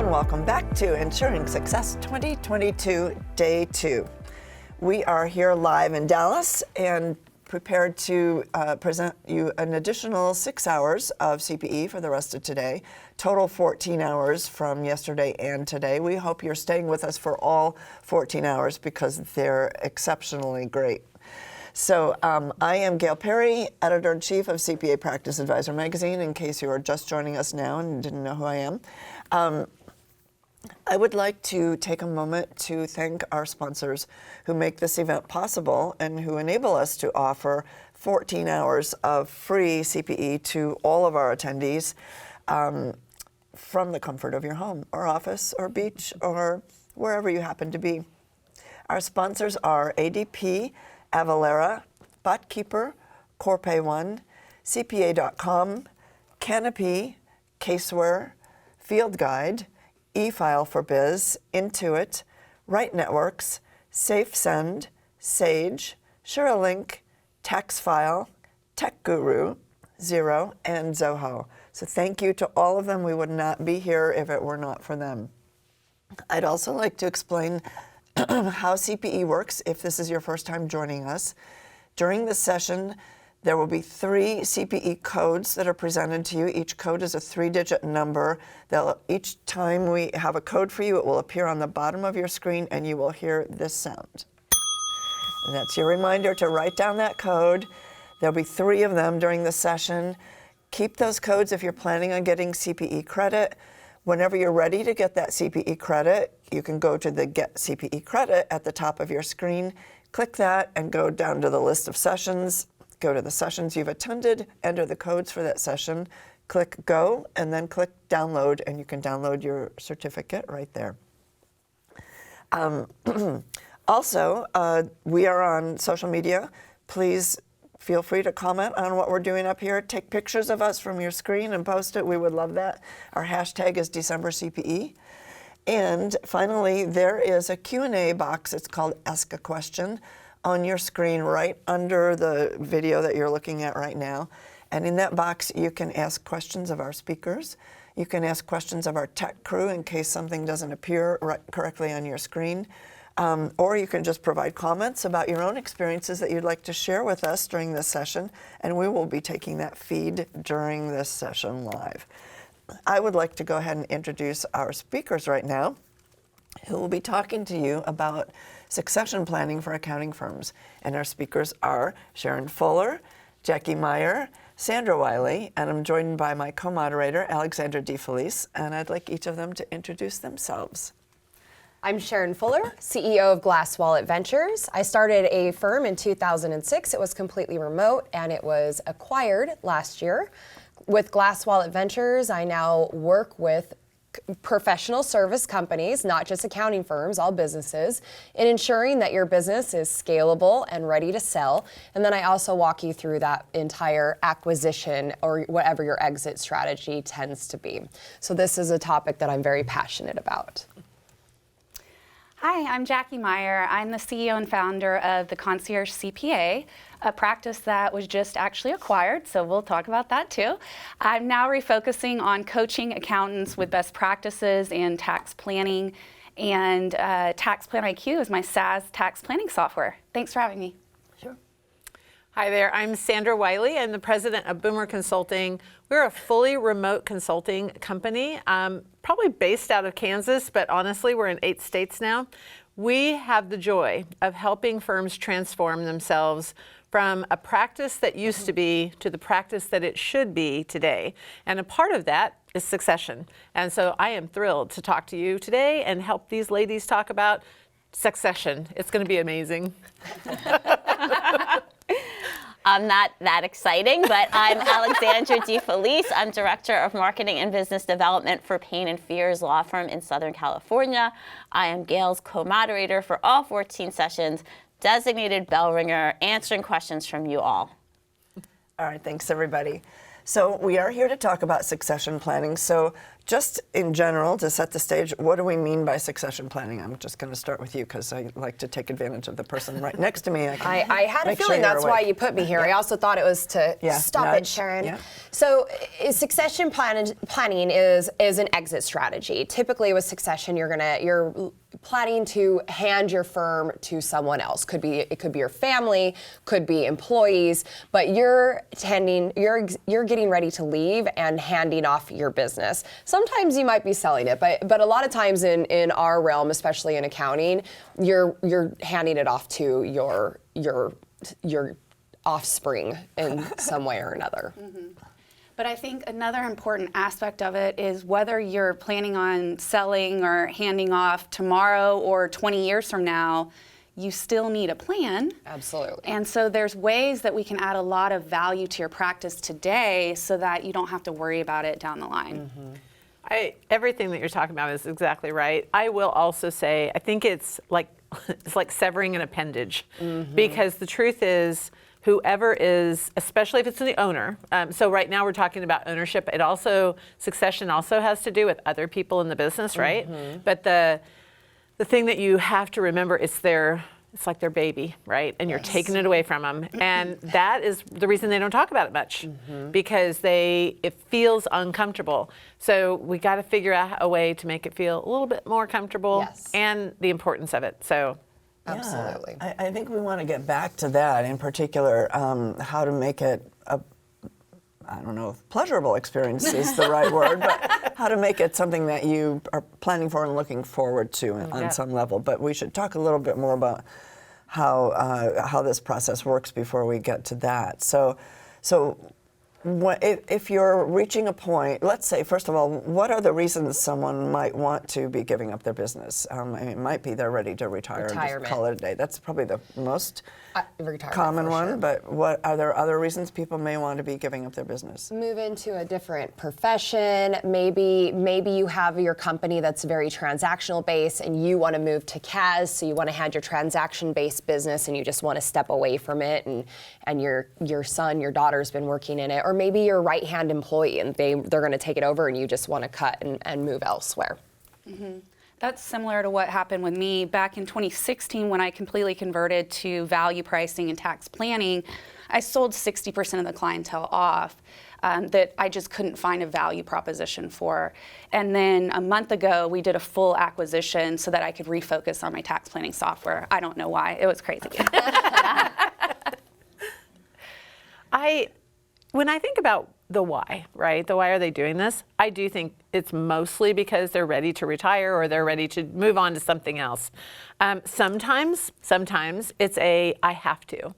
and welcome back to Ensuring Success 2022, Day 2. We are here live in Dallas and prepared to present you an additional 6 hours of CPE for the rest of today. Total 14 hours from yesterday and today. We hope you're staying with us for all 14 hours because they're exceptionally great. So I am Gail Perry, Editor-in-Chief of CPA Practice Advisor Magazine, in case you are just joining us now and didn't know who I am. I would like to take a moment to thank our sponsors who make this event possible and who enable us to offer 14 hours of free CPE to all of our attendees from the comfort of your home or office or beach or wherever you happen to be. Our sponsors are ADP, Avalara, BotKeeper, Corpay One, CPA.com, Canopy, Caseware, Field Guide, eFile for Biz, Intuit, Right Networks, SafeSend, Sage, SureLink, TaxFile, TechGuru, Xero, and Zoho. So thank you to all of them. We would not be here if it were not for them. I'd also like to explain how CPE works if this is your first time joining us. During this session, there will be 3 CPE codes that are presented to you. Each code is a 3-digit number. Each time we have a code for you, it will appear on the bottom of your screen and you will hear this sound. And that's your reminder to write down that code. There'll be 3 of them during the session. Keep those codes if you're planning on getting CPE credit. Whenever you're ready to get that CPE credit, you can go to the Get CPE Credit at the top of your screen, click that, and go down to the list of sessions. Go to the sessions you've attended, enter the codes for that session, click Go, and then click Download, and you can download your certificate right there. Also, we are on social media. Please feel free to comment on what we're doing up here. Take pictures of us from your screen and post it. We would love that. Our hashtag is DecemberCPE. And finally, there is a Q&A box. It's called Ask a Question on your screen right under the video that you're looking at right now. And in that box, you can ask questions of our speakers. You can ask questions of our tech crew in case something doesn't appear correctly on your screen. Or you can just provide comments about your own experiences that you'd like to share with us during this session, and we will be taking that feed during this session live. I would like to go ahead and introduce our speakers right now, who will be talking to you about succession planning for accounting firms. And our speakers are Sharrin Fuller, Jackie Meyer, Sandra Wiley, and I'm joined by my co-moderator, Alexandra DeFelice, and I'd like each of them to introduce themselves. I'm Sharrin Fuller, CEO of Glass Wallet Ventures. I started a firm in 2006. It was completely remote, and it was acquired last year. With Glass Wallet Ventures, I now work with professional service companies, not just accounting firms, all businesses, in ensuring that your business is scalable and ready to sell. And then I also walk you through that entire acquisition or whatever your exit strategy tends to be. So this is a topic that I'm very passionate about. Hi, I'm Jackie Meyer. I'm the CEO and founder of the Concierge CPA, a practice that was just actually acquired, so we'll talk about that too. I'm now refocusing on coaching accountants with best practices in tax planning, and Tax Plan IQ is my SaaS tax planning software. Thanks for having me. Sure. Hi there, I'm Sandra Wiley. I'm the president of Boomer Consulting. We're a fully remote consulting company, probably based out of Kansas, but honestly, we're in 8 states now. We have the joy of helping firms transform themselves from a practice that used to be to the practice that it should be today. And a part of that is succession. And so I am thrilled to talk to you today and help these ladies talk about succession. It's going to be amazing. I'm not that exciting, but I'm Alexandra DeFelice. I'm Director of Marketing and Business Development for Payne & Fears Law Firm in Southern California. I am Gail's co-moderator for all 14 sessions, designated bell ringer, answering questions from you all. All right, thanks everybody. So we are here to talk about succession planning. So just in general, to set the stage, what do we mean by succession planning? I'm just going to start with you because I like to take advantage of the person right next to me. I had a feeling that's why you put me here. I also thought it was to stop nudge. it, Sharrin. Yeah. So succession planning is an exit strategy. Typically with succession, you're planning to hand your firm to someone else. It could be your family, could be employees, but you're getting ready to leave and handing off your business. Sometimes you might be selling it, but a lot of times in our realm, especially in accounting, you're handing it off to your offspring in some way or another. Mm-hmm. But I think another important aspect of it is whether you're planning on selling or handing off tomorrow or 20 years from now, you still need a plan. Absolutely. And so there's ways that we can add a lot of value to your practice today so that you don't have to worry about it down the line. Mm-hmm. Everything that you're talking about is exactly right. I will also say, I think it's like severing an appendage, because the truth is, whoever is, especially if it's the owner, so right now we're talking about ownership. Succession also has to do with other people in the business, right? But the thing that you have to remember is it's like their baby, right? And you're taking it away from them. And that is the reason they don't talk about it much, because it feels uncomfortable. So we got to figure out a way to make it feel a little bit more comfortable and the importance of it. So. Absolutely. Yeah, I think we want to get back to that in particular, how to make it I don't know if pleasurable experience is the right word, but how to make it something that you are planning for and looking forward to on some level. But we should talk a little bit more about how this process works before we get to that. So if you're reaching a point, let's say, first of all, what are the reasons someone might want to be giving up their business? It might be they're ready to retire and just call it a day. That's probably the most common one, sure. But what are there other reasons people may want to be giving up their business? Move into a different profession. Maybe you have your company that's very transactional based and you want to move to CAS, so you want to hand your transaction based business and you just want to step away from it, and your son, your daughter's been working in it. Or maybe you're a right-hand employee and they're going to take it over and you just want to cut and move elsewhere. Mm-hmm. That's similar to what happened with me back in 2016 when I completely converted to value pricing and tax planning. I sold 60% of the clientele off that I just couldn't find a value proposition for. And then a month ago, we did a full acquisition so that I could refocus on my tax planning software. I don't know why. It was crazy. When I think about the why, right? The why are they doing this? I do think it's mostly because they're ready to retire or they're ready to move on to something else. Sometimes it's I have to.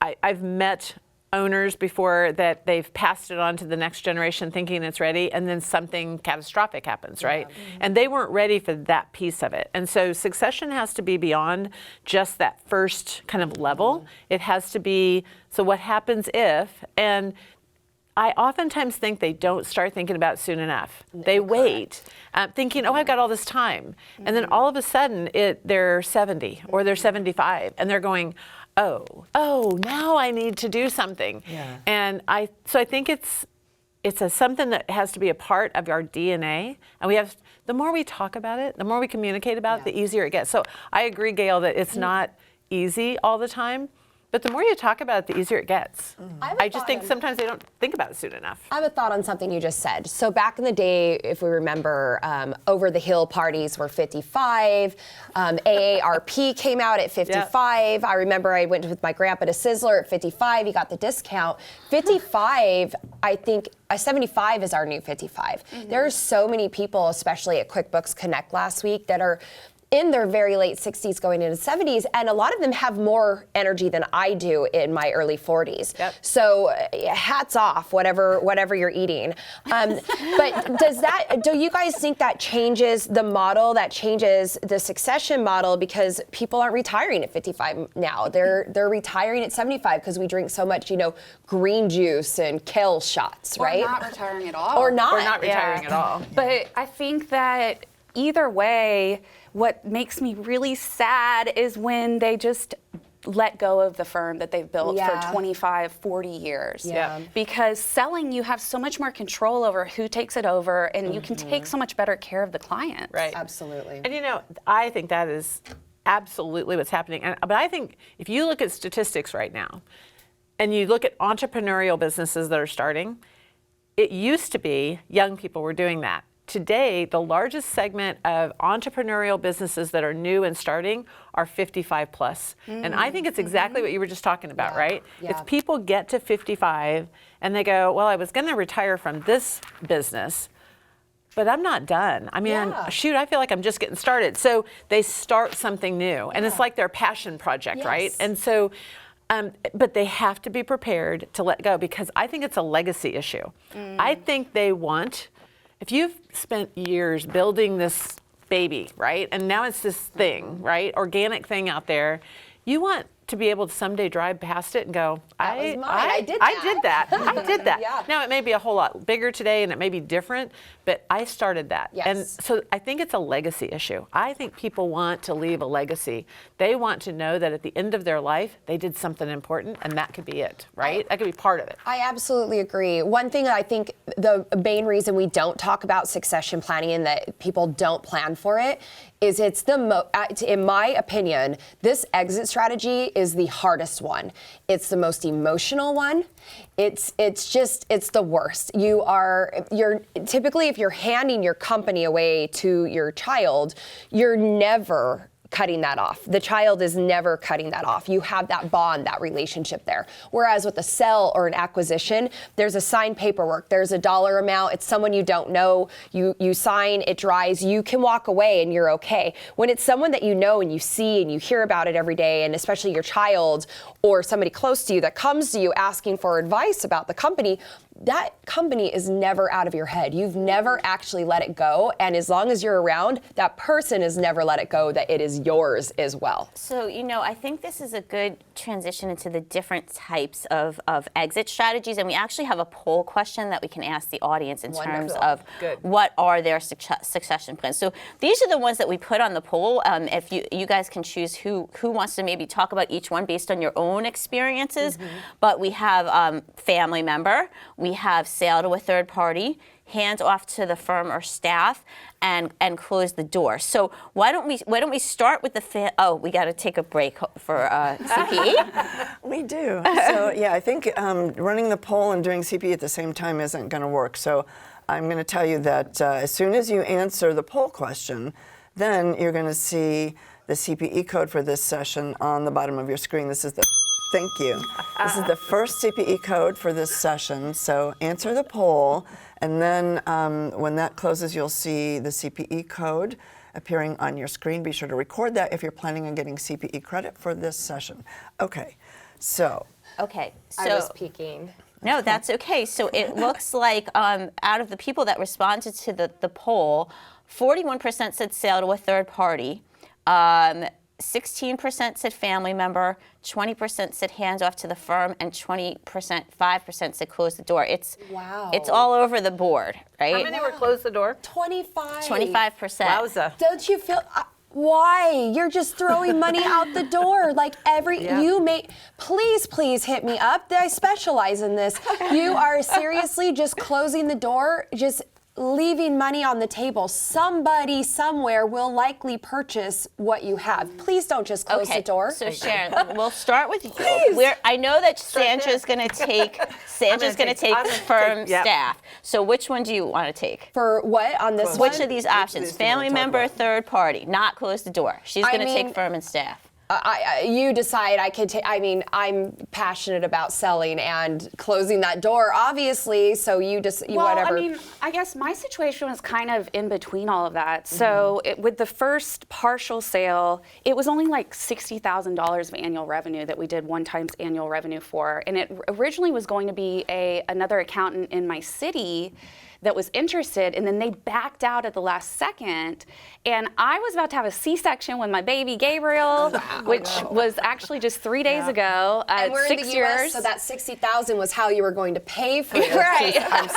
I've met owners before that they've passed it on to the next generation thinking it's ready, and then something catastrophic happens, right? Yeah. And they weren't ready for that piece of it. And so succession has to be beyond just that first kind of level. It has to be, so what happens if, and I oftentimes think they don't start thinking about it soon enough. They wait, thinking, oh, I've got all this time. And then all of a sudden, they're 70 or they're 75, and they're going, oh, now I need to do something. Yeah. And I think it's something that has to be a part of our DNA. And the more we talk about it, the more we communicate about it, the easier it gets. So I agree, Gail, that it's not easy all the time. But the more you talk about it, the easier it gets. I just think sometimes they don't think about it soon enough. I have a thought on something you just said. So back in the day, if we remember, over the hill parties were 55. AARP came out at 55. Yep. I remember I went with my grandpa to Sizzler at 55. He got the discount. 55, I think, 75 is our new 55. Mm-hmm. There are so many people, especially at QuickBooks Connect last week, that are in their very late 60s going into 70s, and a lot of them have more energy than I do in my early 40s. Yep. So hats off, whatever you're eating. But do you guys think that changes the model, that changes the succession model, because people aren't retiring at 55 now? They're retiring at 75 because we drink so much, green juice and kale shots, right? Or not retiring at all. Or not retiring at all. But I think that either way, what makes me really sad is when they just let go of the firm that they've built Yeah. for 25, 40 years. Yeah. Because selling, you have so much more control over who takes it over, and you can take so much better care of the client. Right. Absolutely. And I think that is absolutely what's happening. But I think if you look at statistics right now, and you look at entrepreneurial businesses that are starting, it used to be young people were doing that. Today, the largest segment of entrepreneurial businesses that are new and starting are 55 plus. And I think it's exactly what you were just talking about, right? Yeah. It's people get to 55 and they go, well, I was going to retire from this business, but I'm not done. I mean, Yeah. shoot, I feel like I'm just getting started. So they start something new, and it's like their passion project, right? Yes. And so, but they have to be prepared to let go, because I think it's a legacy issue. I think they want, if you've spent years building this baby, right, and now it's this thing, right, organic thing out there, you want to be able to someday drive past it and go, That was mine. I did that. I did that. Yeah. Now, it may be a whole lot bigger today and it may be different, but I started that. Yes. And so I think it's a legacy issue. I think people want to leave a legacy. They want to know that at the end of their life, they did something important, and that could be it, right? That could be part of it. I absolutely agree. One thing that I think the main reason we don't talk about succession planning and that people don't plan for it is it's in my opinion, this exit strategy is the hardest one. It's the most emotional one. It's the worst. You're typically, if you're handing your company away to your child, you're never cutting that off. The child is never cutting that off. You have that bond, that relationship there. Whereas with a sell or an acquisition, there's a signed paperwork, there's a dollar amount, it's someone you don't know, you sign, it dries, you can walk away and you're okay. When it's someone that you know and you see and you hear about it every day, and especially your child or somebody close to you that comes to you asking for advice about the company, that company is never out of your head. You've never actually let it go. And as long as you're around, that person has never let it go, that it is yours as well. So, I think this is a good transition into the different types of exit strategies. And we actually have a poll question that we can ask the audience in terms of what are their succession plans. So these are the ones that we put on the poll. If you guys can choose who wants to maybe talk about each one based on your own experiences. But we have family member, we have sale to a third party, hands off to the firm or staff, and close the door. So why don't we start with the we got to take a break for CPE. We do. So yeah, I think running the poll and doing CPE at the same time isn't going to work. So I'm going to tell you that as soon as you answer the poll question, then you're going to see the CPE code for this session on the bottom of your screen. Thank you. This is the first CPE code for this session. So answer the poll, and then when that closes, you'll see the CPE code appearing on your screen. Be sure to record that if you're planning on getting CPE credit for this session. Okay, so. Okay, so. I was peeking. No, that's okay. So it looks like out of the people that responded to the poll, 41% said sale to a third party. 16% said family member, 20% said hands off to the firm, and 5% said close the door. It's all over the board, right? How many were close the door? 25. 25%. Wowza. Don't you feel, why? You're just throwing money out the door. Like please hit me up. I specialize in this. You are seriously just closing the door, just leaving money on the table. Somebody somewhere will likely purchase what you have. Please don't just close the door. So Sharrin, we'll start with you. I know that Sandra's going to take firm staff. So which one do you want to take? For what on this one? Which of these options? Family member, third party, not close the door. She's going to take firm and staff. You decide. I could take. I mean, I'm passionate about selling and closing that door, obviously. So you just whatever. I mean, I guess my situation was kind of in between all of that. So with the first partial sale, it was only like $60,000 of annual revenue that we did one times annual revenue for, and it originally was going to be another accountant in my city that was interested, and then they backed out at the last second. And I was about to have a C-section with my baby Gabriel, which was actually just 3 days ago. And we're 6 in the years. US, so that $60,000 was how you were going to pay for your Right. I'm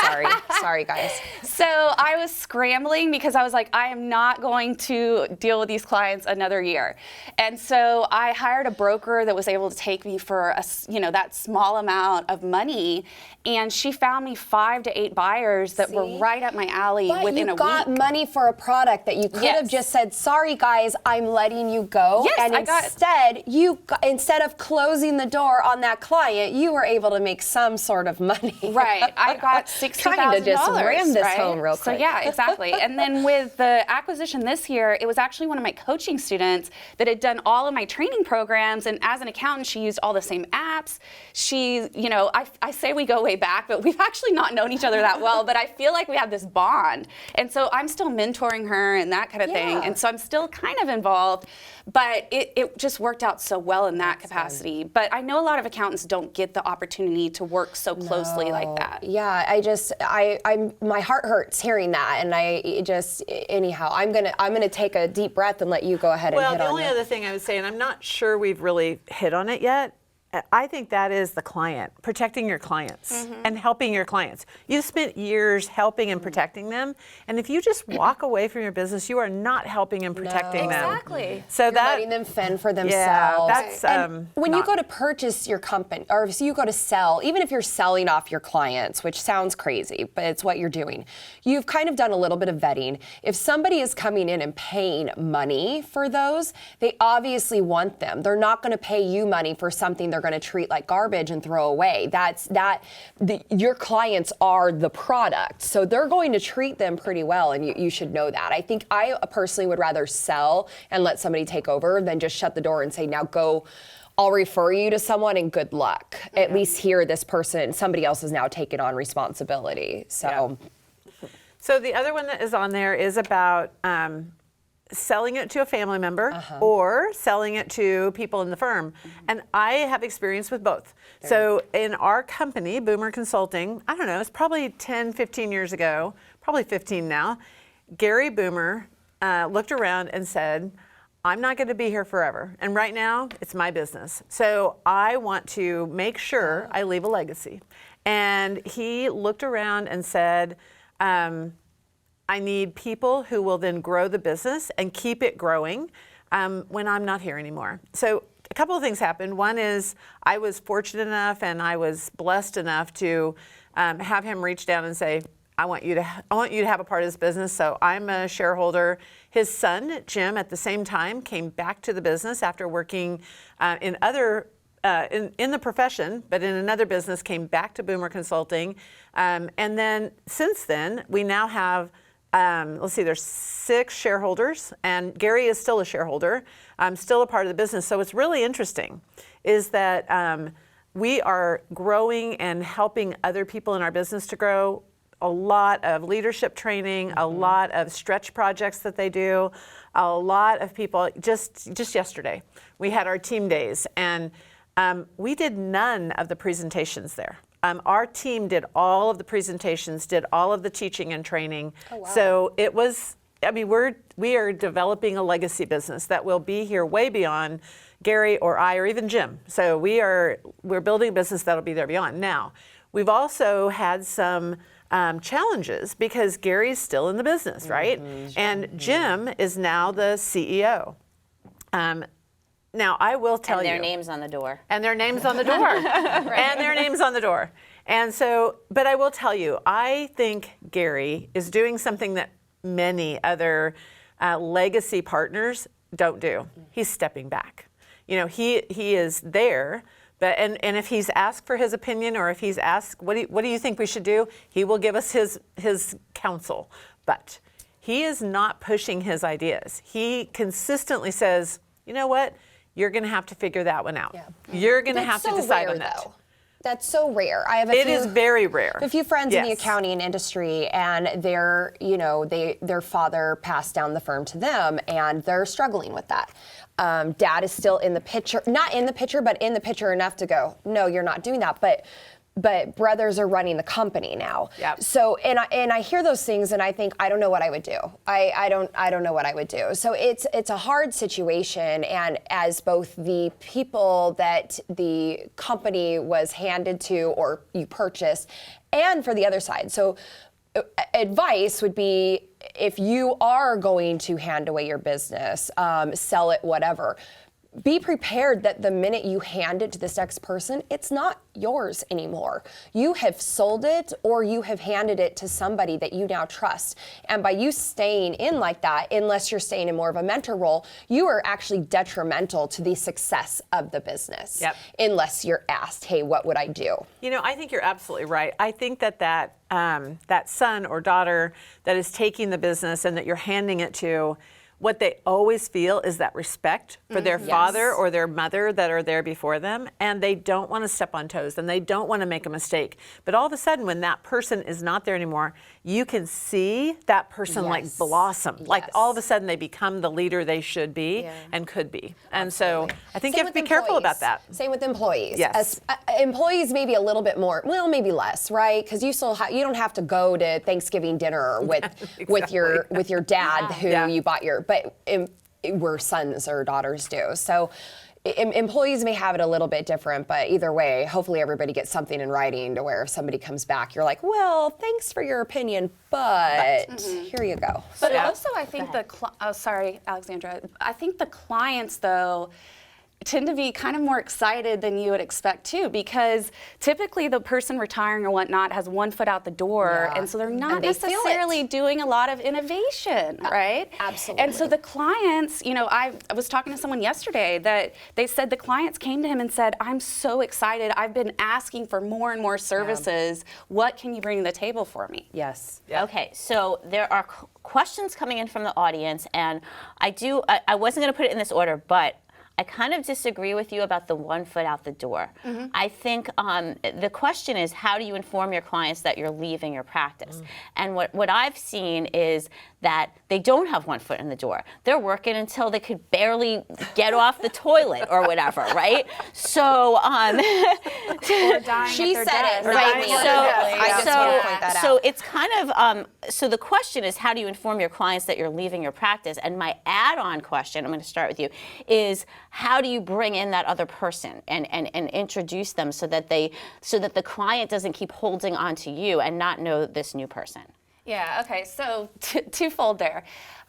sorry guys. So I was scrambling because I was like, I am not going to deal with these clients another year. And so I hired a broker that was able to take me for that small amount of money, and she found me 5 to 8 buyers that were right up my alley within a week. But you got money for a product that you could have just said, sorry guys, I'm letting you go. Yes, and instead of closing the door on that client, you were able to make some sort of money. Right. I got $60,000. Trying to just ram this home real quick. So yeah, exactly. And then with the acquisition this year, it was actually one of my coaching students that had done all of my training programs. And as an accountant, she used all the same apps. She, I say we go way back, but we've actually not known each other that well. But I feel like we have this bond. And so I'm still mentoring her and that kind of thing. And so I'm still kind of involved. But it just worked out so well in that capacity. But I know a lot of accountants don't get the opportunity to work so closely like that. Yeah, my heart hurts hearing that, and anyhow, I'm gonna take a deep breath and let you go ahead and hit on it. Well, the only other thing I would say, and I'm not sure we've really hit on it yet, I think that is the client, protecting your clients and helping your clients. You've spent years helping and protecting them, and if you just walk away from your business, you are not helping and protecting them. Exactly. So You're letting them fend for themselves. Yeah, that's and when you go to purchase your company, or if you go to sell, even if you're selling off your clients, which sounds crazy, but it's what you're doing, you've kind of done a little bit of vetting. If somebody is coming in and paying money for those, they obviously want them. They're not going to pay you money for something they're going to treat like garbage and throw away. Your clients are the product, so they're going to treat them pretty well, and you should know that. I think I personally would rather sell and let somebody take over than just shut the door and say, now go, I'll refer you to someone and good luck. At least here, this person, somebody else has now taken on responsibility. So the other one that is on there is about selling it to a family member or selling it to people in the firm. And I have experience with both. So in our company, Boomer Consulting, I don't know, it's probably 10, 15 years ago, probably 15 now, Gary Boomer looked around and said, I'm not going to be here forever. And right now, it's my business. So I want to make sure I leave a legacy. And he looked around and said, I need people who will then grow the business and keep it growing when I'm not here anymore. So a couple of things happened. One is I was fortunate enough and I was blessed enough to have him reach down and say, I want you to have a part of this business. So I'm a shareholder. His son, Jim, at the same time came back to the business after working in the profession, but in another business, came back to Boomer Consulting. And then since then, we now have there's 6 shareholders, and Gary is still a shareholder, still a part of the business. So what's really interesting is that we are growing and helping other people in our business to grow. A lot of leadership training, a lot of stretch projects that they do, a lot of people. Just yesterday, we had our team days, and we did none of the presentations there. Our team did all of the presentations, did all of the teaching and training. Oh, wow. So it was, we are developing a legacy business that will be here way beyond Gary or I or even Jim. So we're building a business that'll be there beyond. Now, we've also had some challenges because Gary's still in the business, right? And Jim is now the CEO. Now, I will tell you. And their name's on the door. And their name's on the door. And their name's on the door. And so, but I will tell you, I think Gary is doing something that many other legacy partners don't do. He's stepping back. He is there, but and if he's asked for his opinion or if he's asked, what do you think we should do? He will give us his counsel. But he is not pushing his ideas. He consistently says, you know what? You're going to have to figure that one out. Yeah. You're going to have to decide on that. Though. That's so rare. I have It is very rare. A few friends in the accounting industry, and their father passed down the firm to them, and they're struggling with that. Dad is still in the picture, not in the picture, but in the picture enough to go, no, you're not doing that. But but brothers are running the company now. Yep. So, and I hear those things, and I think, I don't know what I would do. I don't know what I would do. So it's a hard situation, and as both the people that the company was handed to or you purchased, and for the other side. So advice would be, if you are going to hand away your business, sell it, whatever, be prepared that the minute you hand it to this next person, it's not yours anymore. You have sold it, or you have handed it to somebody that you now trust. And by you staying in like that, unless you're staying in more of a mentor role, you are actually detrimental to the success of the business. Yep. Unless you're asked, hey, what would I do? You know, I think you're absolutely right. I think that son or daughter that is taking the business and that you're handing it to, what they always feel is that respect for their father or their mother that are there before them, and they don't want to step on toes, and they don't want to make a mistake. But all of a sudden, when that person is not there anymore, you can see that person like blossom. Like all of a sudden, they become the leader they should be and could be. And so I think you have to be careful about that. Same with employees. Yes. Employees maybe a little bit more, well, maybe less, right? Because you still you don't have to go to Thanksgiving dinner with with your dad who you bought your. But where sons or daughters do. So employees may have it a little bit different, but either way, hopefully everybody gets something in writing to where if somebody comes back, you're like, well, thanks for your opinion, but here you go. But also, I think sorry, Alexandra. I think the clients, though, tend to be kind of more excited than you would expect too, because typically the person retiring or whatnot has one foot out the door, and so they're not necessarily doing a lot of innovation, right? Absolutely. And so the clients, you know, I was talking to someone yesterday that they said the clients came to him and said, I'm so excited, I've been asking for more and more services, what can you bring to the table for me? Yes. Okay, so there are questions coming in from the audience, and I wasn't going to put it in this order, but I kind of disagree with you about the one foot out the door. I think the question is, how do you inform your clients that you're leaving your practice? And what I've seen is that they don't have one foot in the door. They're working until they could barely get off the toilet or whatever, right? So, She said it, right? I just want to point that out. So it's kind of, so the question is, how do you inform your clients that you're leaving your practice? And my add-on question, I'm going to start with you, is how do you bring in that other person and introduce them so that the client doesn't keep holding on to you and not know this new person? Yeah, okay, so twofold there.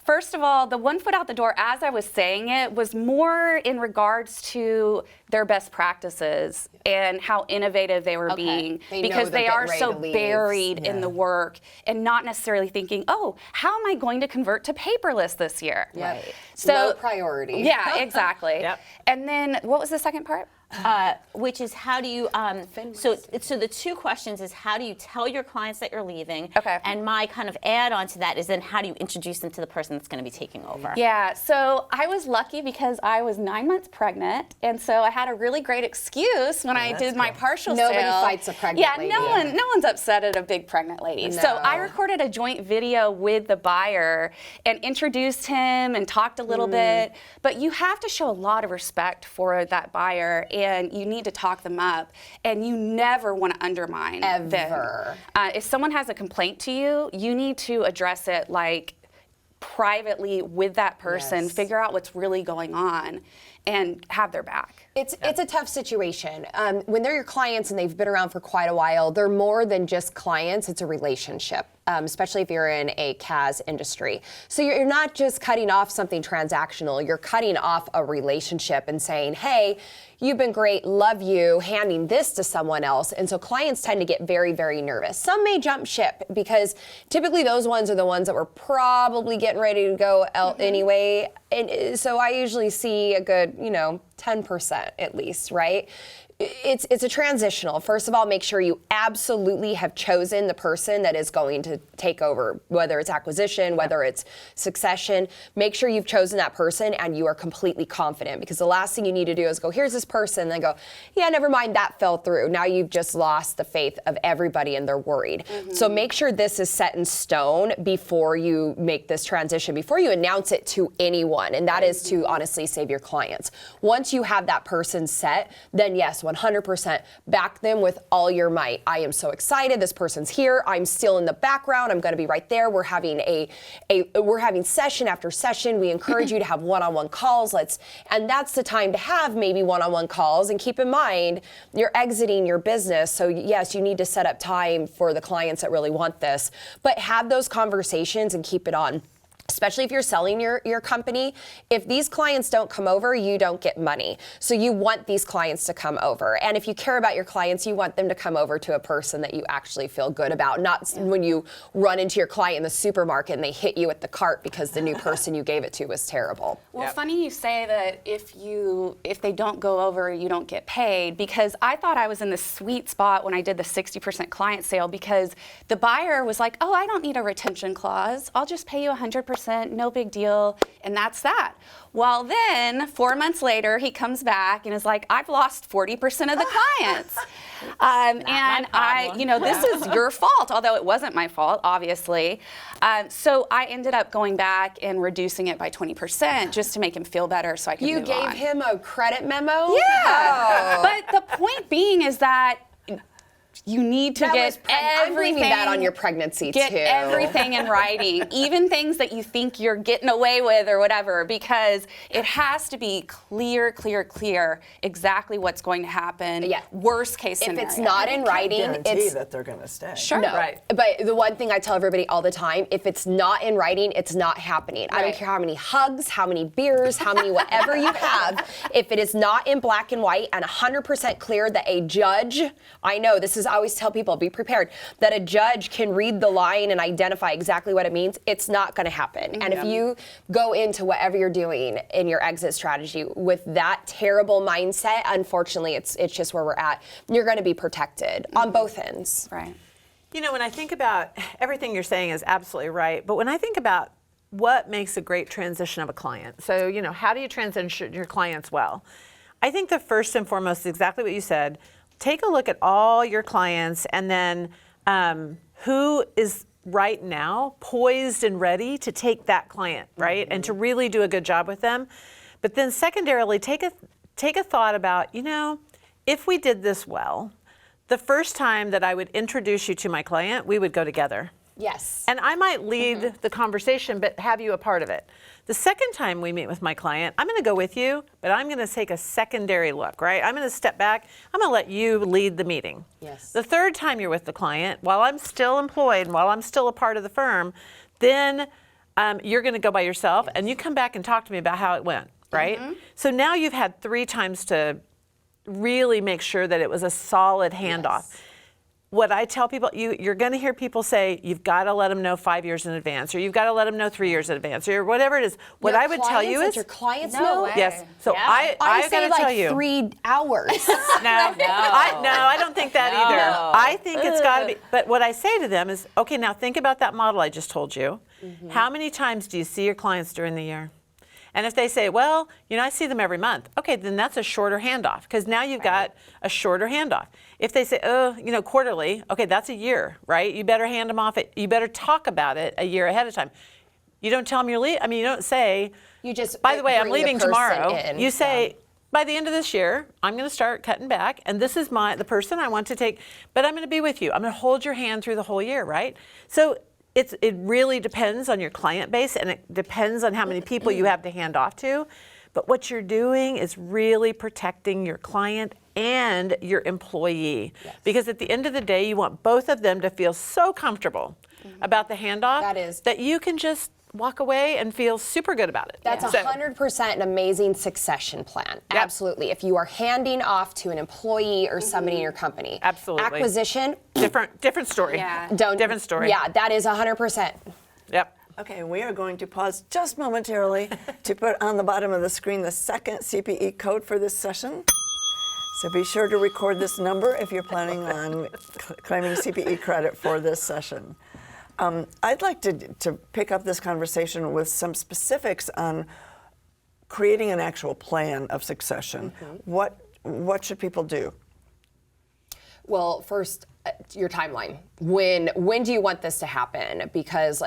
First of all, the one foot out the door, as I was saying it, was more in regards to their best practices and how innovative they were being, because they are so buried in the work and not necessarily thinking, oh, how am I going to convert to paperless this year? Right. So low priority. Yeah, exactly. Yep. And then what was the second part? Which is, how do you, so the two questions is, how do you tell your clients that you're leaving? Okay. And my kind of add-on to that is, then how do you introduce them to the person that's going to be taking over? Yeah, so I was lucky because I was 9 months pregnant, and so I had a really great excuse when I did my partial sale. Nobody fights a pregnant lady. Yeah, no one's upset at a big pregnant lady. No. So I recorded a joint video with the buyer and introduced him and talked a little bit, but you have to show a lot of respect for that buyer, and you need to talk them up, and you never want to undermine them. Ever. If someone has a complaint to you, you need to address it like privately with that person, figure out what's really going on, and have their back. It's a tough situation. When they're your clients and they've been around for quite a while, they're more than just clients, it's a relationship. Especially if you're in a CAS industry. So you're not just cutting off something transactional, you're cutting off a relationship and saying, hey, you've been great, love you, handing this to someone else. And so clients tend to get very, very nervous. Some may jump ship because typically those ones are the ones that were probably getting ready to go out anyway. And so I usually see a good, 10% at least, right? It's a transitional. First of all, make sure you absolutely have chosen the person that is going to take over, whether it's acquisition, whether it's succession. Make sure you've chosen that person and you are completely confident, because the last thing you need to do is go, here's this person, and then go, yeah, never mind, that fell through. Now you've just lost the faith of everybody and they're worried. So make sure this is set in stone before you make this transition, before you announce it to anyone, and that is to honestly save your clients. Once you have that person set, then yes, 100%. Back them with all your might. I am so excited. This person's here. I'm still in the background. I'm going to be right there. We're having we're having session after session. We encourage you to have one-on-one calls. And that's the time to have maybe one-on-one calls. And keep in mind, you're exiting your business. So yes, you need to set up time for the clients that really want this. But have those conversations and keep it on. Especially if you're selling your company, if these clients don't come over, you don't get money. So you want these clients to come over. And if you care about your clients, you want them to come over to a person that you actually feel good about, not when you run into your client in the supermarket and they hit you with the cart because the new person you gave it to was terrible. Well, funny you say that if they don't go over, you don't get paid, because I thought I was in the sweet spot when I did the 60% client sale, because the buyer was like, oh, I don't need a retention clause. I'll just pay you 100%. No big deal, and that's that. Well, then 4 months later, he comes back and is like, I've lost 40% of the clients. And this is your fault, although it wasn't my fault, obviously. So I ended up going back and reducing it by 20% just to make him feel better so I could move on. You gave him a credit memo? Yeah. But the point being is that you need to get everything. I'm blaming that on your pregnancy get too. Everything in writing, even things that you think you're getting away with or whatever, because it has to be clear, exactly what's going to happen. Yeah. Worst case scenario. If it's not in writing, guarantee that they're going to stay. Sure. No. Right. But the one thing I tell everybody all the time, if it's not in writing, it's not happening. I don't care how many hugs, how many beers, how many whatever you have. If it is not in black and white and 100% clear that a judge, I know this is, I always tell people, be prepared, that a judge can read the line and identify exactly what it means, it's not going to happen. And if you go into whatever you're doing in your exit strategy with that terrible mindset, unfortunately, it's just where we're at. You're going to be protected on both ends. Right. You know, when I think about everything you're saying is absolutely right, but when I think about what makes a great transition of a client, so, you know, how do you transition your clients well? I think the first and foremost is exactly what you said. Take a look at all your clients and then who is right now poised and ready to take that client, right? And to really do a good job with them. But then secondarily, take a thought about, you know, if we did this well, the first time that I would introduce you to my client, we would go together. Yes. And I might lead the conversation, but have you a part of it. The second time we meet with my client, I'm going to go with you, but I'm going to take a secondary look, right? I'm going to step back. I'm going to let you lead the meeting. Yes. The third time you're with the client, while I'm still employed, while I'm still a part of the firm, then you're going to go by yourself, and you come back and talk to me about how it went, right? So now you've had 3 times to really make sure that it was a solid handoff. Yes. What I tell people, you're going to hear people say, you've got to let them know 5 years in advance, or you've got to let them know 3 years in advance, or whatever it is. What I would tell you is, your clients No know? way. yes. So Yeah. I got say to like tell you, 3 hours. no, I don't think that either. I think it's got to be. But what I say to them is, okay, now think about that model I just told you. How many times do you see your clients during the year? And if they say, well, you know, I see them every month, okay, then that's a shorter handoff, because now you've got a shorter handoff. If they say, oh, you know, quarterly, okay, that's a year, right? You better hand them off. You better talk about it a year ahead of time. You don't tell them you're leaving. I mean, you don't say, You just by the way, I'm bring the leaving person tomorrow. in. You say, by the end of this year, I'm going to start cutting back, and this is the person I want to take, but I'm going to be with you. I'm going to hold your hand through the whole year, right? So it really depends on your client base, and it depends on how many people you have to hand off to. But what you're doing is really protecting your client and your employee. Yes. Because at the end of the day, you want both of them to feel so comfortable about the handoff that you can just walk away and feel super good about it. That's 100% an amazing succession plan. Yep. Absolutely. If you are handing off to an employee or somebody in your company. Absolutely. Acquisition. Different story. Yeah. Different story. Yeah, that is 100%. Yep. Okay, we are going to pause just momentarily to put on the bottom of the screen the second CPE code for this session. So be sure to record this number if you're planning on claiming CPE credit for this session. I'd like to pick up this conversation with some specifics on creating an actual plan of succession. What should people do? Well, first, your timeline. When do you want this to happen? Because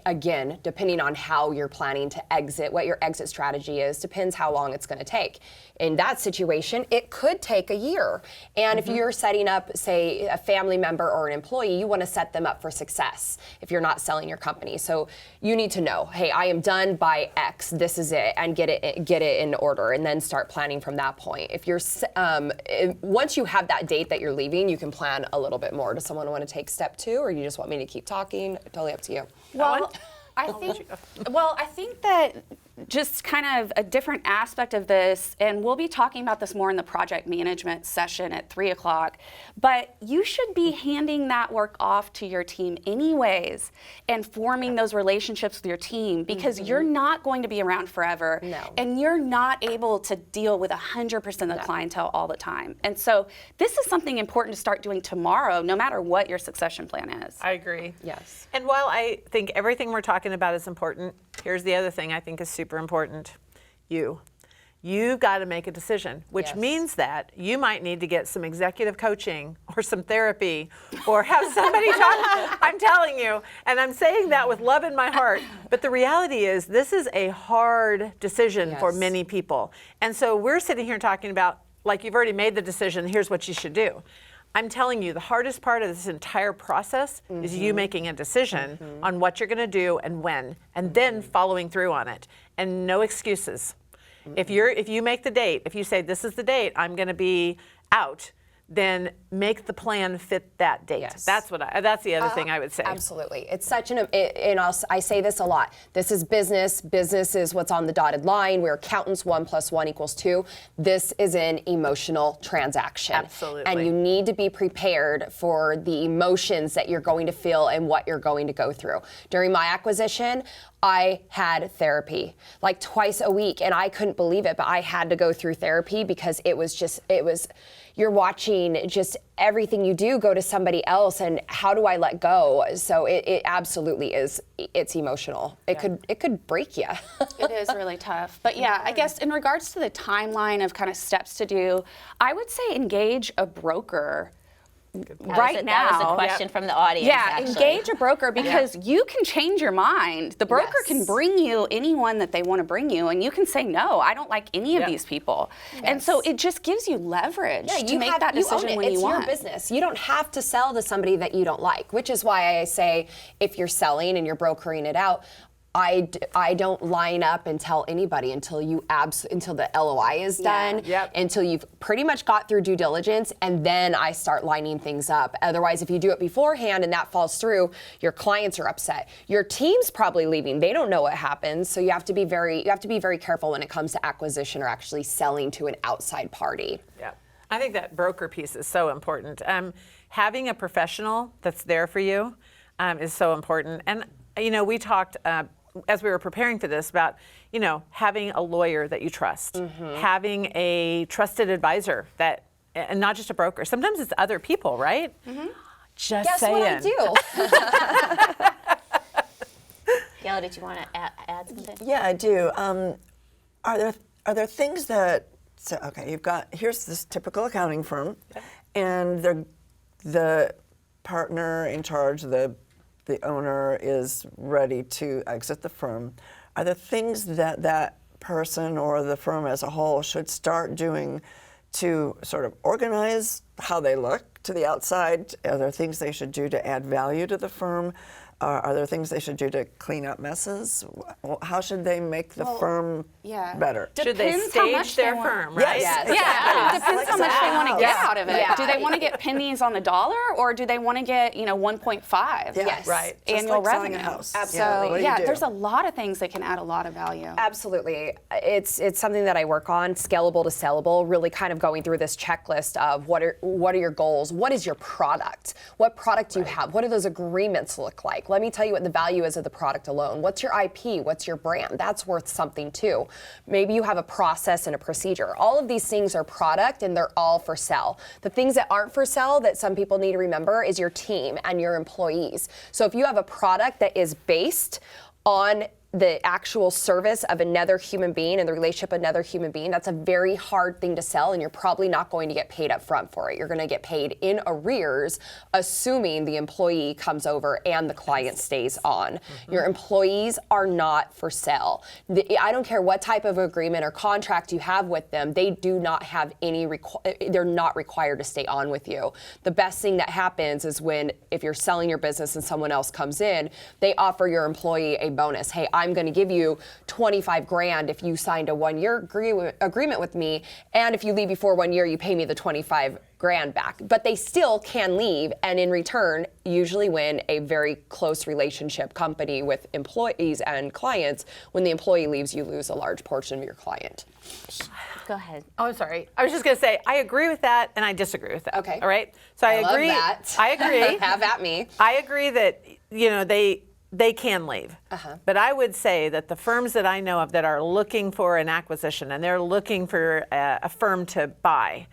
again, depending on how you're planning to exit, what your exit strategy is, depends how long it's going to take. In that situation, it could take a year. And if you're setting up, say, a family member or an employee, you want to set them up for success if you're not selling your company. So you need to know, hey, I am done by X, this is it, and get it in order, and then start planning from that point. If you're once you have that date that you're leaving, you can plan a little bit more. Does someone want to take step 2, or you just want me to keep talking? Totally up to you. Well, I think that just kind of a different aspect of this, and we'll be talking about this more in the project management session at 3 o'clock, but you should be handing that work off to your team anyways and forming those relationships with your team, because you're not going to be around forever. No. And you're not able to deal with 100% of the clientele all the time. And so this is something important to start doing tomorrow, no matter what your succession plan is. I agree. Yes. And while I think everything we're talking about is important, here's the other thing I think is super important. You got to make a decision, which Yes. means that you might need to get some executive coaching or some therapy or have somebody talk. I'm telling you, and I'm saying that with love in my heart, but the reality is this is a hard decision for Yes. many people. And so we're sitting here talking about, like, you've already made the decision, here's what you should do. I'm telling you, the hardest part of this entire process is you making a decision on what you're going to do and when, and then following through on it, and no excuses. If you make the date, if you say this is the date I'm going to be out, then make the plan fit that date. Yes. That's the other thing I would say. Absolutely. It's such I say this a lot. This is business. Business is what's on the dotted line. We're accountants, 1 + 1 = 2. This is an emotional transaction. Absolutely. And you need to be prepared for the emotions that you're going to feel and what you're going to go through. During my acquisition, I had therapy like twice a week, and I couldn't believe it, but I had to go through therapy because you're watching just everything you do go to somebody else, and how do I let go? So it absolutely is. It's emotional. It could break you. It is really tough. But yeah, I guess in regards to the timeline of kind of steps to do, I would say engage a broker. Right now. That was a question from the audience. Yeah, actually. engage a broker, because you can change your mind. The broker Yes. can bring you anyone that they want to bring you, and you can say, no, I don't like any of these people. And so it just gives you leverage to make that decision when you want. It's your business. You don't have to sell to somebody that you don't like, which is why I say if you're selling and you're brokering it out, I don't line up and tell anybody until until the LOI is done, until you've pretty much got through due diligence, and then I start lining things up. Otherwise, if you do it beforehand and that falls through, your clients are upset. Your team's probably leaving. They don't know what happens, so you have to be very careful when it comes to acquisition or actually selling to an outside party. Yeah, I think that broker piece is so important. Having a professional that's there for you is so important. And we talked as we were preparing for this about, having a lawyer that you trust, having a trusted advisor and not just a broker. Sometimes it's other people, right? Just Guess saying. what I do? Gail, did you want to add something? Yeah, I do. Are there things that here's this typical accounting firm, and the partner in charge, the owner is ready to exit the firm. Are there things that person or the firm as a whole should start doing to sort of organize how they look to the outside? Are there things they should do to add value to the firm? Are there things they should do to clean up messes? How should they make the firm better? Should they stage their firm, right? Yes. Yeah, it depends how much they want to get out of it. Yeah. Do they want to get pennies on the dollar, or do they want to get 1.5? Yes. Right. Just Annual like selling revenue. a house. Absolutely. What do you do? There's a lot of things that can add a lot of value. Absolutely. It's something that I work on, scalable to sellable, really kind of going through this checklist of what are your goals? What is your product? What product do you have? What do those agreements look like? Let me tell you what the value is of the product alone. What's your IP? What's your brand? That's worth something too. Maybe you have a process and a procedure. All of these things are product, and they're all for sale. The things that aren't for sale that some people need to remember is your team and your employees. So if you have a product that is based on the actual service of another human being and the relationship of another human being, that's a very hard thing to sell, and you're probably not going to get paid up front for it. You're going to get paid in arrears, assuming the employee comes over and the client stays on. Your employees are not for sale. I don't care what type of agreement or contract you have with them, they do not have any, they're not required to stay on with you. The best thing that happens is when, if you're selling your business and someone else comes in, they offer your employee a bonus. Hey, I'm going to give you 25 grand if you signed a 1-year agreement with me, and if you leave before 1 year, you pay me the 25 grand back. But they still can leave, and in return, usually when a very close relationship company with employees and clients, when the employee leaves, you lose a large portion of your client. Go ahead. Oh, I'm sorry. I was just going to say, I agree with that and I disagree with that. Okay. All right? So I agree. Love that. I agree. Have at me. I agree that, they can leave. But I would say that the firms that I know of that are looking for an acquisition and they're looking for a firm to buy,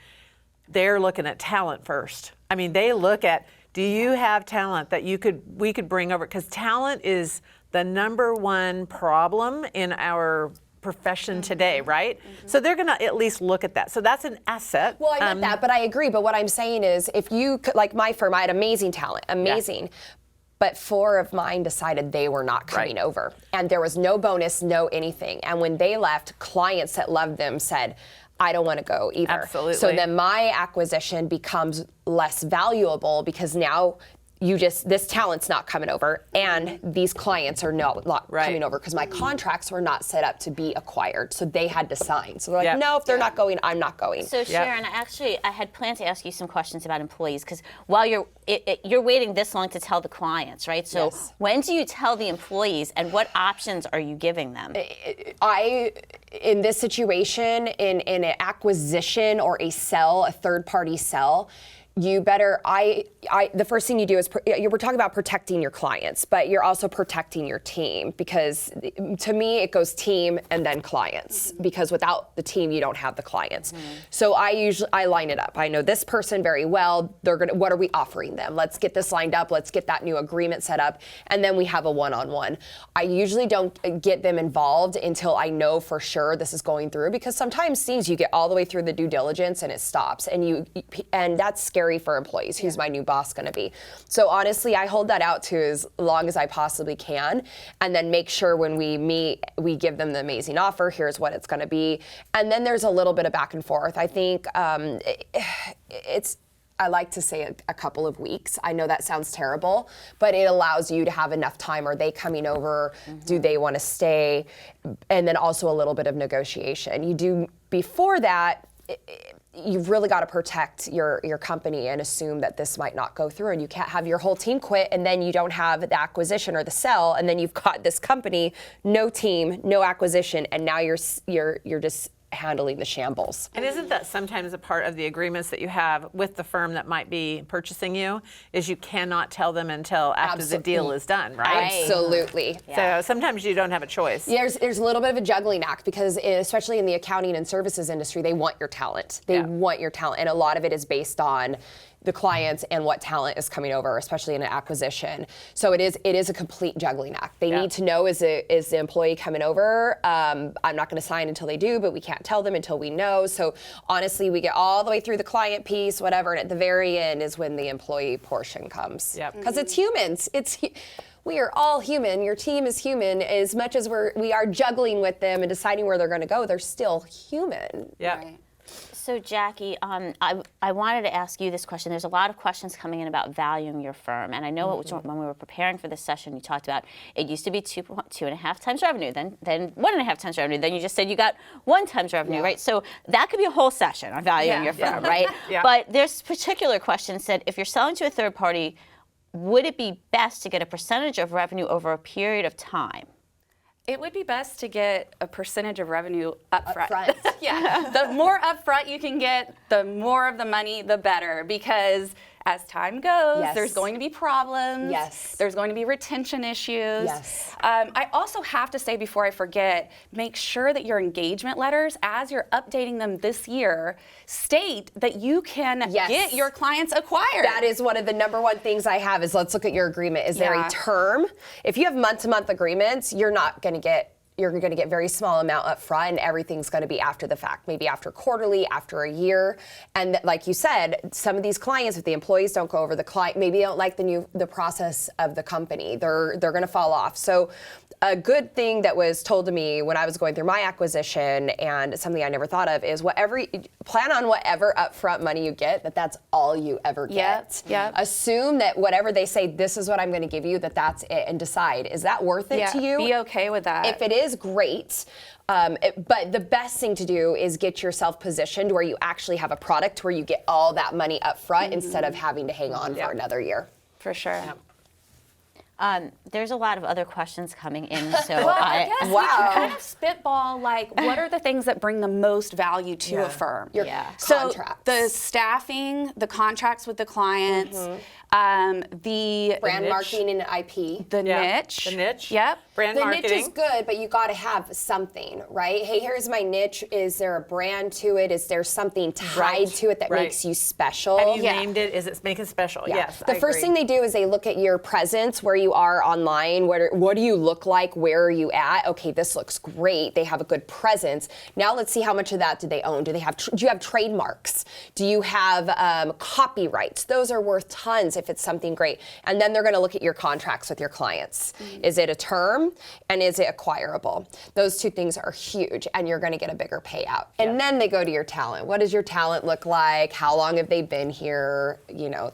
they're looking at talent first. I mean, they look at, do you have talent that we could bring over? Because talent is the number one problem in our profession today, right? So they're going to at least look at that. So that's an asset. Well, I get that, but I agree. But what I'm saying is, if you could, like my firm, I had amazing talent, amazing. But 4 of mine decided they were not coming over. And there was no bonus, no anything. And when they left, clients that loved them said, I don't want to go either. Absolutely. So then my acquisition becomes less valuable because now this talent's not coming over, and these clients are not coming over because my contracts were not set up to be acquired, so they had to sign. So they're like, no, if they're not going, I'm not going. So Sharrin, I had planned to ask you some questions about employees, because while you're waiting this long to tell the clients, right? So when do you tell the employees, and what options are you giving them? In this situation, in an acquisition or a sell, a third-party sell, you better, the first thing you do is, we're talking about protecting your clients, but you're also protecting your team, because to me, it goes team and then clients, because without the team, you don't have the clients. So I line it up. I know this person very well. What are we offering them? Let's get this lined up. Let's get that new agreement set up. And then we have a one-on-one. I usually don't get them involved until I know for sure this is going through, because sometimes things you get all the way through the due diligence and it stops, and that's scary for employees. Who's my new boss going to be? So honestly, I hold that out to as long as I possibly can, and then make sure when we meet, we give them the amazing offer. Here's what it's going to be, and then there's a little bit of back and forth. I think I like to say a couple of weeks. I know that sounds terrible, but it allows you to have enough time. Are they coming over? Do they want to stay? And then also a little bit of negotiation. You do before that. You've really got to protect your company and assume that this might not go through, and you can't have your whole team quit and then you don't have the acquisition or the sell, and then you've got this company, no team, no acquisition, and now you're just handling the shambles. And isn't that sometimes a part of the agreements that you have with the firm that might be purchasing you, is you cannot tell them until after the deal is done, right? Absolutely. So sometimes you don't have a choice. There's a little bit of a juggling act, because especially in the accounting and services industry, they want your talent. They want your talent, and a lot of it is based on the clients and what talent is coming over, especially in an acquisition. So it is a complete juggling act. They need to know, is the employee coming over? I'm not going to sign until they do, but we can't tell them until we know. So honestly, we get all the way through the client piece, whatever, and at the very end is when the employee portion comes. Because it's humans. We are all human. Your team is human. As much as we are juggling with them and deciding where they're going to go, they're still human. So Jackie, I wanted to ask you this question. There's a lot of questions coming in about valuing your firm, and I know when we were preparing for this session, you talked about it used to be 2.5 times revenue, then 1.5 times revenue, then you just said you got 1 times revenue, right? So that could be a whole session on valuing your firm, right? But there's particular questions that if you're selling to a third party, would it be best to get a percentage of revenue over a period of time? It would be best to get a percentage of revenue upfront. Upfront. The more upfront you can get, the more of the money, the better, because as time goes, Yes. there's going to be problems. Yes. There's going to be retention issues. Yes. I also have to say before I forget, make sure that your engagement letters, as you're updating them this year, state that you can Yes. get your clients acquired. That is one of the number one things I have is let's look at your agreement. Is there Yeah. a term? If you have month-to-month agreements, you're going to get very small amount up front and everything's going to be after the fact, maybe after quarterly, after a year. And like you said, some of these clients, if the employees don't go over the client, maybe they don't like the process of the company, they're going to fall off. So a good thing that was told to me when I was going through my acquisition and something I never thought of is plan on whatever upfront money you get, that's all you ever get. Yep. Assume that whatever they say, this is what I'm going to give you, that's it, and decide, is that worth it to you? Be okay with that. If it is, great. But the best thing to do is get yourself positioned where you actually have a product where you get all that money up front instead of having to hang on for another year. For sure. There's a lot of other questions coming in, so Well, I guess we Wow. can kind of spitball, like, what are the things that bring the most value to a firm? Your So contracts. the staffing, the contracts with the clients, the Brand niche. marketing and IP. the Yeah. niche. The niche. Yep. Brand The marketing. niche is good, but you got to have something, right? Hey, here's my niche. Is there a brand to it? Is there something tied Right. to it that Right. makes you special? Have you named it? Is it making special? Yeah. Yes. The first thing they do is they look at your presence, where you are online, what do you look like, where are you at? Okay, this looks great. They have a good presence. Now let's see how much of that do they own. Do you have trademarks? Do you have copyrights? Those are worth tons if it's something great. And then they're going to look at your contracts with your clients. Is it a term and is it acquirable? Those two things are huge, and you're going to get a bigger payout. And then they go to your talent. What does your talent look like? How long have they been here?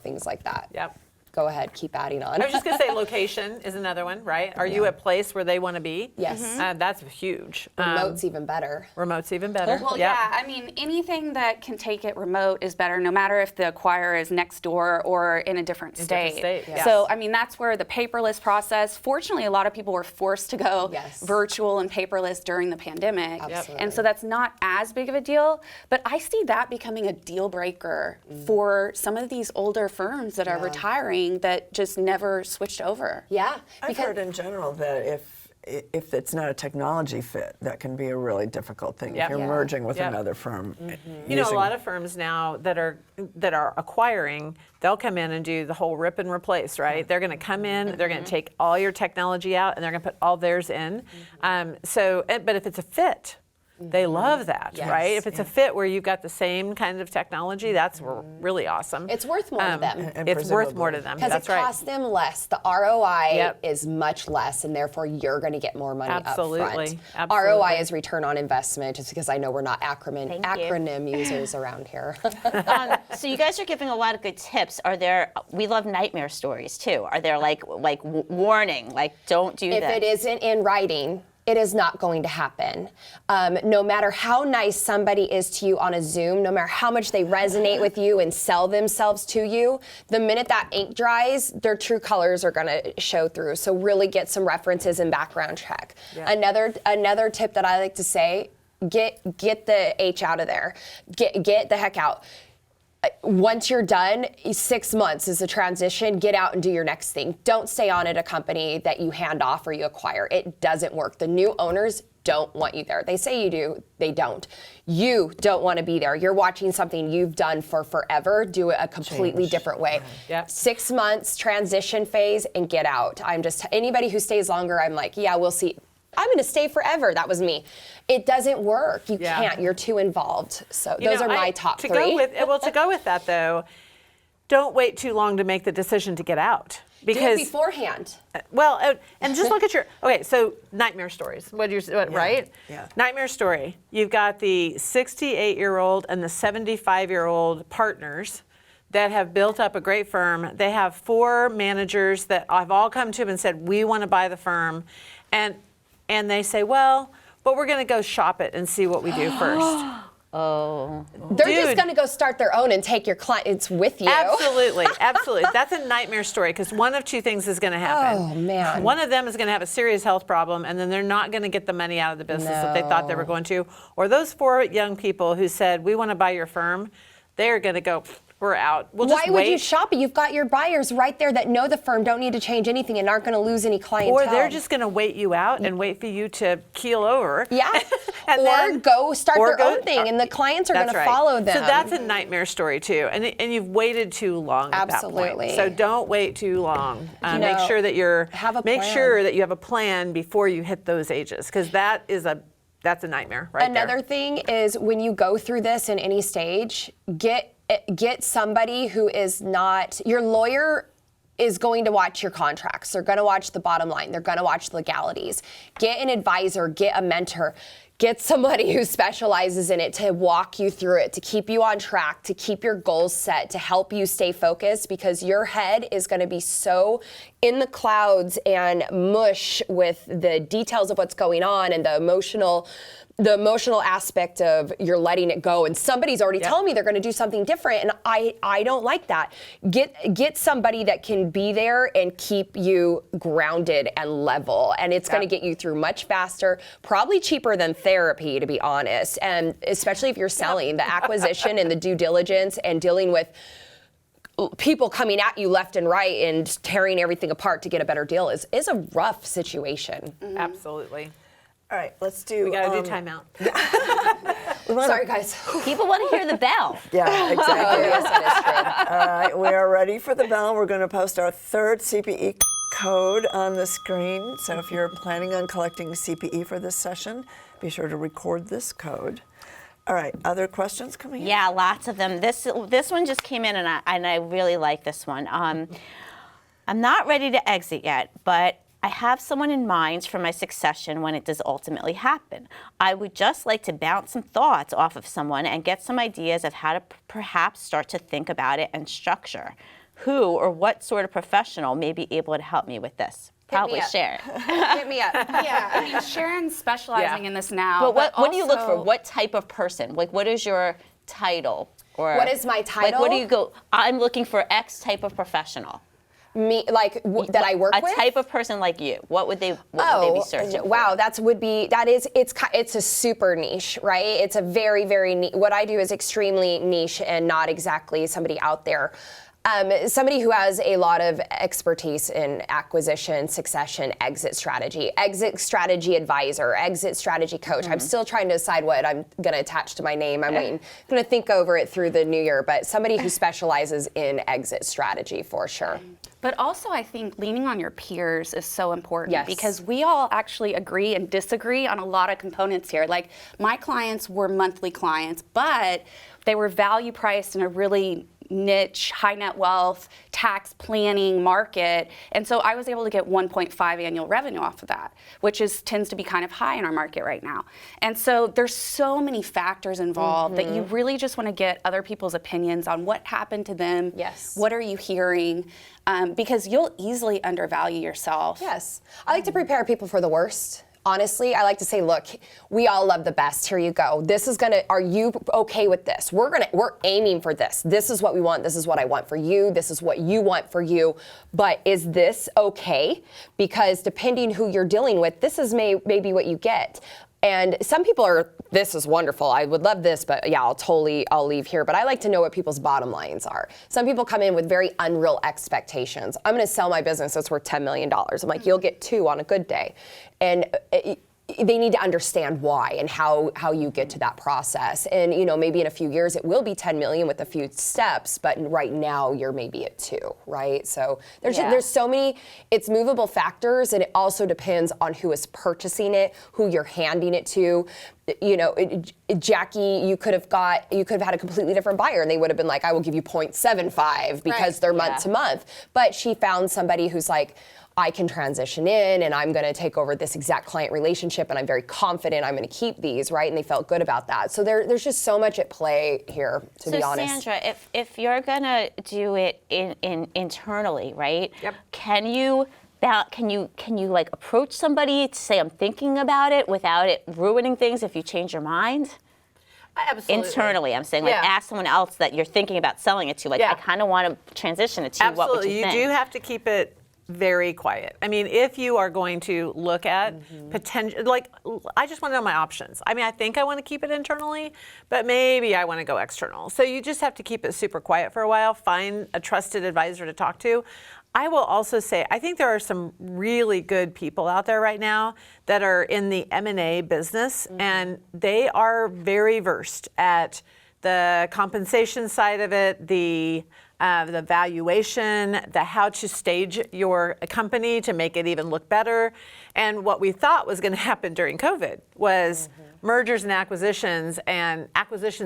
Things like that. Yep. Go ahead, keep adding on. I was just going to say location is another one, right? Are you a place where they want to be? Yes. That's huge. Remote's even better. Remote's even better. Well, Yep. yeah, I mean, anything that can take it remote is better, no matter if the acquirer is next door or in a different state. Yes. So, I mean, that's where the paperless process, fortunately, a lot of people were forced to go Yes. virtual and paperless during the pandemic. Absolutely. And so that's not as big of a deal, but I see that becoming a deal breaker for some of these older firms that are retiring that just never switched over. Yeah. I've heard in general that if it's not a technology fit, that can be a really difficult thing. Yep. If you're Yeah. merging with Yep. another firm. You know, a lot of firms now that are acquiring, they'll come in and do the whole rip and replace, right? They're going to come in, they're going to take all your technology out, and they're going to put all theirs in. But if it's a fit, they love that, Yes. right? If it's a fit where you've got the same kind of technology, that's really awesome. It's worth more to them. and It's worth more to presumably. them. Because That's it right. costs them less. The ROI Yep. is much less, and therefore you're going to get more money up Absolutely. front. Absolutely. ROI is return on investment, just because I know we're not Thank you. acronym users around here. So you guys are giving a lot of good tips. We love nightmare stories too. Are there like warning, like don't do If this? it isn't in writing, it is not going to happen. No matter how nice somebody is to you on a Zoom, no matter how much they resonate with you and sell themselves to you, the minute that ink dries, their true colors are going to show through. So really get some references and background check. Yeah. Another tip that I like to say, get the H out of there. Get the heck out. Once you're done, 6 months is a transition. Get out and do your next thing. Don't stay on at a company that you hand off or you acquire. It doesn't work. The new owners don't want you there. They say you do, they don't. You don't want to be there. You're watching something you've done for forever, do it a completely different way. Yep. 6 months transition phase and get out. Anybody who stays longer, I'm like, yeah, we'll see. I'm going to stay forever. That was me. It doesn't work. You Yeah. can't. You're too involved. So You those know, are my top to three. To go with that though, don't wait too long to make the decision to get out. do it Because beforehand. and just look at so nightmare stories. Right? Yeah. Nightmare story. You've got the 68-year-old and the 75-year-old partners that have built up a great firm. They have 4 managers that have all come to them and said, we want to buy the firm. And they say, well, but we're going to go shop it and see what we do first. Oh. They're Dude. just going to go start their own and take your clients with you. Absolutely, absolutely. That's a nightmare story because one of two things is going to happen. Oh, man. One of them is going to have a serious health problem, and then they're not going to get the money out of the business that they thought they were going to. Or those 4 young people who said, we want to buy your firm, they are going to go we're out. We'll Why just would wait. you shop it? You've got your buyers right there that know the firm, don't need to change anything, and aren't going to lose any clientele. Or they're just going to wait you out and wait for you to keel over. Yeah. And or then- go start or their go- own thing, and the clients are going That's to right. follow them. So that's a nightmare story too, and you've waited too long at that Absolutely. point. So don't wait too long. Make know, sure that have sure that you have a plan before you hit those ages, because that's a nightmare right there. Another thing is when you go through this in any stage, get somebody who is not your lawyer. Is going to watch your contracts. They're going to watch the bottom line. They're going to watch the legalities. Get an advisor, get a mentor, get somebody who specializes in it to walk you through it, to keep you on track, to keep your goals set, to help you stay focused, because your head is going to be so in the clouds and mush with the details of what's going on and the emotional aspect of you're letting it go, and somebody's already telling me they're going to do something different, and I don't like that. Get somebody that can be there and keep you grounded and level, and it's going to get you through much faster, probably cheaper than therapy, to be honest, and especially if you're selling. The acquisition and the due diligence and dealing with people coming at you left and right and tearing everything apart to get a better deal is a rough situation. Absolutely. All right, let's do. We got to do timeout. Sorry, guys. People want to hear the bell. Yeah, exactly. Yes, that is true. All right, we are ready for the bell. We're going to post our third CPE code on the screen. So if you're planning on collecting CPE for this session, be sure to record this code. All right, other questions coming in? Yeah, lots of them. This one just came in, and I really like this one. I'm not ready to exit yet, but I have someone in mind for my succession when it does ultimately happen. I would just like to bounce some thoughts off of someone and get some ideas of how to perhaps start to think about it and structure. Who or what sort of professional may be able to help me with this? Probably Sharrin. Hit me up. Yeah, I mean, Sharrin's specializing in this now. But what do you look for? also- What type of person? Like, what is your title? Or What is my title? Like, what do you go? I'm looking for X type of professional. Me, like that I work a with? type of person like you. What would they be searching for? Wow, it's a super niche, right? It's a very, very niche. What I do is extremely niche and not exactly somebody out there. Somebody who has a lot of expertise in acquisition, succession, exit strategy advisor, exit strategy coach. I'm still trying to decide what I'm going to attach to my name. I'm going to think over it through the new year, but somebody who specializes in exit strategy for sure. But also, I think leaning on your peers is so important, Yes. because we all actually agree and disagree on a lot of components here. Like, my clients were monthly clients, but they were value priced in a really niche, high net wealth, tax planning market. And so I was able to get 1.5 annual revenue off of that, which tends to be kind of high in our market right now. And so there's so many factors involved that you really just want to get other people's opinions on what happened to them. Yes. What are you hearing? Because you'll easily undervalue yourself. Yes. I like to prepare people for the worst. Honestly, I like to say, look, we all love the best. Here you go. Are you okay with this? We're aiming for this. This is what we want. This is what I want for you. This is what you want for you. But is this okay? Because depending who you're dealing with, this is maybe what you get. And some people are, this is wonderful, I would love this, but yeah, I'll leave here. But I like to know what people's bottom lines are. Some people come in with very unreal expectations. I'm gonna sell my business that's worth $10 million. I'm like, you'll get 2 on a good day. And they need to understand why and how you get to that process. And maybe in a few years it will be 10 million with a few steps, but right now you're maybe at 2, right? So there's so many, it's movable factors, and it also depends on who is purchasing it, who you're handing it to. Jackie, you could have had a completely different buyer, and they would have been like, I will give you 0.75 because they're month to month. But she found somebody who's like, I can transition in, and I'm going to take over this exact client relationship, and I'm very confident I'm going to keep these, right? And they felt good about that. So there's just so much at play here, to be honest. So Sandra, if you're going to do it internally, right? Yep. Can you like approach somebody to say I'm thinking about it without it ruining things if you change your mind? Absolutely. Internally, I'm saying, like, ask someone else that you're thinking about selling it to. Like, I kind of want to transition it to. Absolutely. What would you think? You do have to keep it very quiet. I mean, if you are going to look at potential, like, I just want to know my options. I mean, I think I want to keep it internally, but maybe I want to go external. So you just have to keep it super quiet for a while, find a trusted advisor to talk to. I will also say, I think there are some really good people out there right now that are in the M&A business, and they are very versed at the compensation side of it, the valuation, the how to stage your company to make it even look better. And what we thought was going to happen during COVID was mergers and acquisitions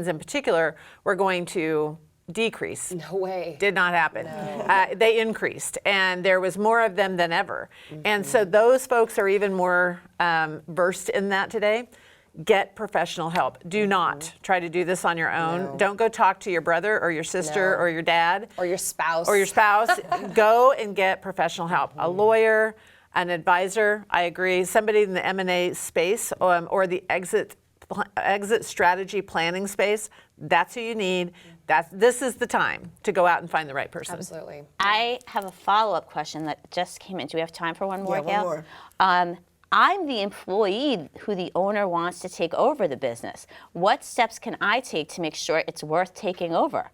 in particular were going to decrease. No way. Did not happen. No. They increased, and there was more of them than ever. And so those folks are even more versed in that today. Get professional help. Do not try to do this on your own. No. Don't go talk to your brother or your sister or your dad. Or your spouse. Go and get professional help. A lawyer, an advisor, I agree. Somebody in the M&A space or the exit strategy planning space, that's who you need. This is the time to go out and find the right person. Absolutely. I have a follow-up question that just came in. Do we have time for one more, Yeah, Gail? one more. I'm the employee who the owner wants to take over the business. What steps can I take to make sure it's worth taking over?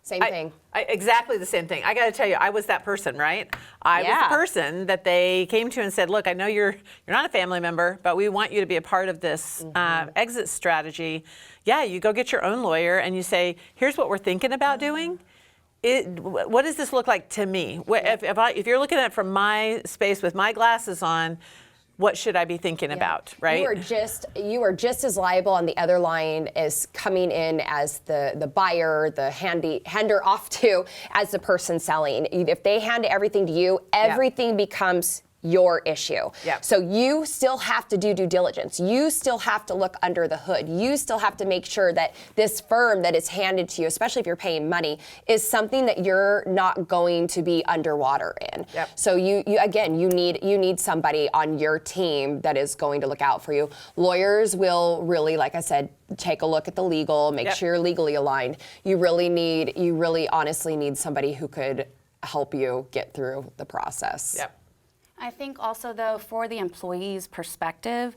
Same thing. Exactly the same thing. I got to tell you, I was that person, right? I was the person that they came to and said, look, I know you're not a family member, but we want you to be a part of this exit strategy. Yeah, you go get your own lawyer and you say, here's what we're thinking about doing. What does this look like to me? If you're looking at it from my space with my glasses on, what should I be thinking about, right? You are just as liable on the other line as coming in as the buyer, the hander off to, as the person selling. If they hand everything to you, everything becomes your issue. Yep. So you still have to do due diligence. You still have to look under the hood. You still have to make sure that this firm that is handed to you, especially if you're paying money, is something that you're not going to be underwater in. Yep. So you need somebody on your team that is going to look out for you. Lawyers will really, like I said, take a look at the legal, make sure you're legally aligned. You really honestly need somebody who could help you get through the process. Yep. I think also, though, for the employee's perspective,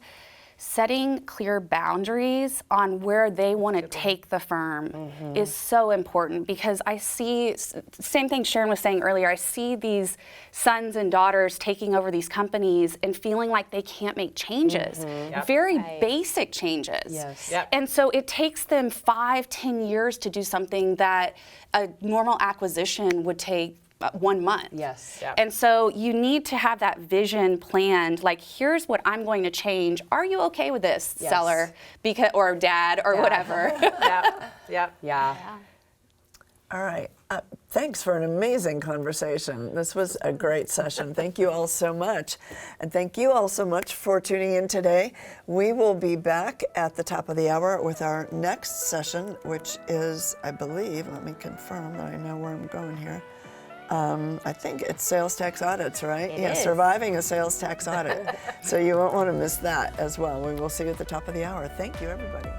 setting clear boundaries on where they want to take the firm is so important, because I see, same thing Sharrin was saying earlier, I see these sons and daughters taking over these companies and feeling like they can't make changes, very basic changes. Yes. Yep. And so it takes them 5-10 years to do something that a normal acquisition would take 1 month. Yes. Yep. And so you need to have that vision planned, like, here's what I'm going to change. Are you okay with this, Yes. seller, or dad, or whatever? Yep. Yeah. All right. Thanks for an amazing conversation. This was a great session. Thank you all so much. And thank you all so much for tuning in today. We will be back at the top of the hour with our next session, which is, I believe, let me confirm that I know where I'm going here. I think it's sales tax audits, right? It Yeah, is. surviving a sales tax audit. So you won't want to miss that as well. We will see you at the top of the hour. Thank you, everybody.